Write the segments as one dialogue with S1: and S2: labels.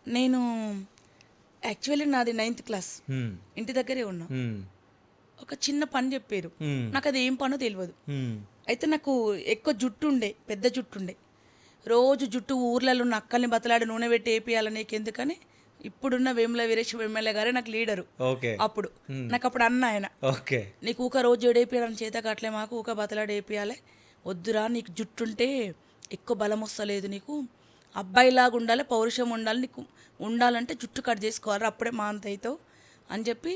S1: నేను యాక్చువల్లీ నాది 9th class.
S2: హ్మ్.
S1: ఇంటి దగ్గరే ఉన్నా.
S2: హ్మ్.
S1: ఒక చిన్న పని చెప్పారు.
S2: హ్మ్.
S1: నాకు అది ఏం పనో తెలియదు.
S2: హ్మ్.
S1: అయితే నాకు ఎక్కువ జుట్టు ఉండే, పెద్ద జుట్టు ఉండే. రోజు జుట్టు ఊర్లలో ఉన్న అక్కల్ని బతలాడి నూనె పెట్టి వేపియాలని ఎందుకని ఇప్పుడున్న వేముల వీరేశం ఎమ్మెల్యే గారే నాకు లీడరు.
S2: ఓకే.
S1: అప్పుడు నాకు అప్పుడు అన్న ఆయన,
S2: ఓకే.
S1: నీకు ఊక రోజు ఏడేపియడం చేత కావట్లే, మాకు ఊక బతలాడి వేపియాలి, వద్దురా నీకు జుట్టు ఉంటే ఎక్కువ బలం వస్తలేదు, నీకు అబ్బాయిలాగా ఉండాలి, పౌరుషం ఉండాలి, నీకు ఉండాలంటే జుట్టు కట్ చేసుకోవాలి, అప్పుడే మా అంత అవుతావు అని చెప్పి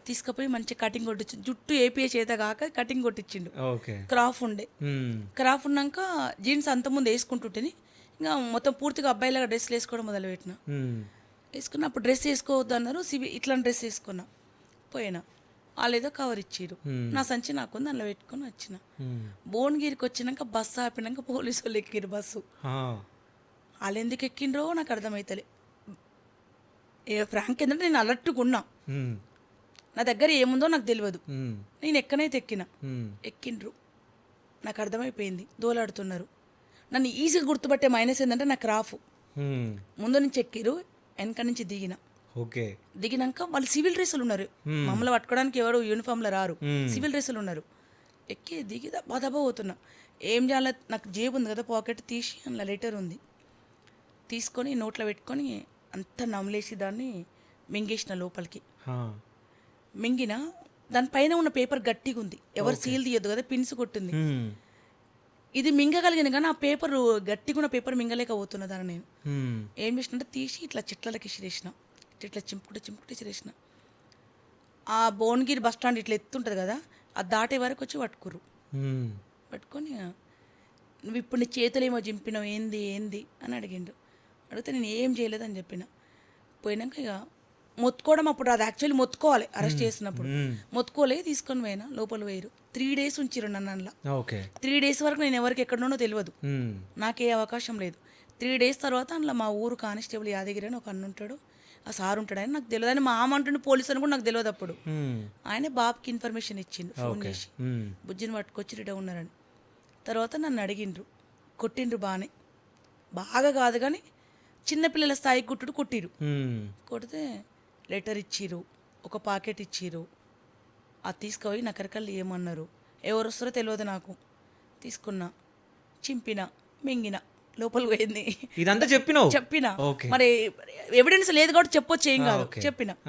S1: తీసుకుపోయి మంచి కటింగ్ కొట్టించి జుట్టు ఏపీఏ చేత కాక కటింగ్ కొట్టించిండు.
S2: ఓకే.
S1: క్రాఫ్ ఉండే.
S2: హ్మ్.
S1: క్రాఫ్ ఉన్నాక జీన్స్ అంతకుముందు వేసుకుంటుంటేని ఇంకా మొత్తం పూర్తిగా అబ్బాయిలాగా డ్రెస్లు వేసుకోవడం మొదలుపెట్టిన.
S2: హ్మ్.
S1: వేసుకున్న అప్పుడు డ్రెస్ వేసుకోవద్దు అన్నారు, ఇట్లాంటి డ్రెస్ వేసుకున్నా. పోయినా వాళ్ళు ఏదో కవర్ ఇచ్చారు. నా సంచి నాకుంది, అందులో పెట్టుకొని వచ్చిన.
S2: హ్మ్.
S1: భువనగిరికి వచ్చినాక బస్సు ఆపినాక పోలీసు వాళ్ళు ఎక్కిరు బస్సు.
S2: ఆ.
S1: వాళ్ళు ఎందుకు ఎక్కిండ్రో నాకు అర్థమవుతలే. ఫ్రాంక్ ఏంటంటే నేను అలర్ట్గా ఉన్నా,
S2: హ్మ్.
S1: నా దగ్గర ఏముందో నాకు తెలియదు.
S2: హ్మ్.
S1: నేను ఎక్కనైతే ఎక్కినా.
S2: హ్మ్.
S1: ఎక్కిండ్రు, నాకు అర్థమైపోయింది దోలాడుతున్నారు. నన్ను ఈజీగా గుర్తుపట్టే మైనస్ ఏంటంటే నాకు రాఫ్.
S2: హ్మ్.
S1: ముందు నుంచి ఎక్కిరు, వెనక నుంచి దిగిన.
S2: ఓకే.
S1: దిగినాక వాళ్ళు సివిల్ డ్రెస్సులు ఉన్నారు. మమ్మల్ని పట్టుకోవడానికి ఎవరు యూనిఫామ్లో రారు, సివిల్ డ్రెస్సులు ఉన్నారు. ఎక్కి దిగి దబా పోతున్నా. ఏం చేయాలో నాకు జేబు ఉంది కదా, పాకెట్ తీసి అందులో లెటర్ ఉంది తీసుకొని నోట్లో పెట్టుకొని అంతా నమలేసి దాన్ని మింగేసిన లోపలికి.
S2: ఆ.
S1: మింగిన దానిపైన ఉన్న పేపర్ గట్టిగా ఉంది, ఎవరు సీల్ తీయొద్దు కదా, పిన్స్ కొట్టింది.
S2: హ్మ్.
S1: ఇది మింగగలిగింది కానీ ఆ పేపర్ గట్టిగా ఉన్న పేపర్ మింగలేకపోతున్నా దాన్ని. నేను
S2: హ్మ్.
S1: ఏం చేసినంటే తీసి ఇట్లా చెట్లకి ఇసిరేసిన, ఇట్లా చింపుకుంటే ఇసిరేసిన. ఆ భువనగిరి బస్ స్టాండ్ ఇట్లా ఎత్తుంటుంది కదా, అది దాటే వరకు వచ్చి పట్టుకుర్రు.
S2: హ్మ్.
S1: పట్టుకొని నువ్వు ఇప్పుడు నీ చేతులు ఏమో చింపినావు, ఏంది ఏంది అని అడిగిండు. అడిగితే నేను ఏం చేయలేదని చెప్పిన. పోయినాక ఇక మొత్తుకోవడం, అప్పుడు అది యాక్చువల్లీ మొత్తుకోవాలి అరెస్ట్ చేసినప్పుడు. మొత్తుకోలే, తీసుకొని పోయినా, లోపల వేయరు. 3 days ఉంచిరు నన్ను అందులో.
S2: ఓకే.
S1: 3 days వరకు నేను ఎవరికి ఎక్కడున్నానో తెలియదు,
S2: హ్మ్.
S1: నాకే అవకాశం లేదు. 3 days తర్వాత అందులో మా ఊరు కానిస్టేబుల్ యాదగిరి అని ఒక అన్న ఉంటాడు, ఆ సార్ ఉంటాడు. ఆయన నాకు తెలియదు, ఆయన మా అమ్మ అంటుండే పోలీసు అని కూడా నాకు తెలియదు అప్పుడు.
S2: హ్మ్.
S1: ఆయన బాబుకి ఇన్ఫర్మేషన్ ఇచ్చిండు ఫోన్
S2: ఓకే.
S1: చేసి,
S2: హ్మ్.
S1: బుజ్జిని పట్టుకొచ్చి రిటర్న్ ఉన్నారని. తర్వాత నన్ను అడిగిండ్రు, కొట్టిండ్రు బాగానే, బాగా కాదు కానీ చిన్నపిల్లల స్థాయికి కొట్టిరు.
S2: హ్మ్.
S1: కొడితే లెటర్ ఇచ్చిరు, ఒక పాకెట్ ఇచ్చిరు. అది తీసుకుపోయి నకరకల్లి ఏమన్నారు, ఎవరు వస్తారో తెలియదు నాకు. తీసుకున్నా, చింపిన, మింగిన, లోపలికి పోయింది.
S2: ఇదంతా చెప్పినావు?
S1: చెప్పిన.
S2: ఓకే.
S1: మరి ఎవిడెన్స్ లేదు కాబట్టి చెప్పొచ్చు, ఏం కాదు,
S2: ఓకే.
S1: చెప్పిన.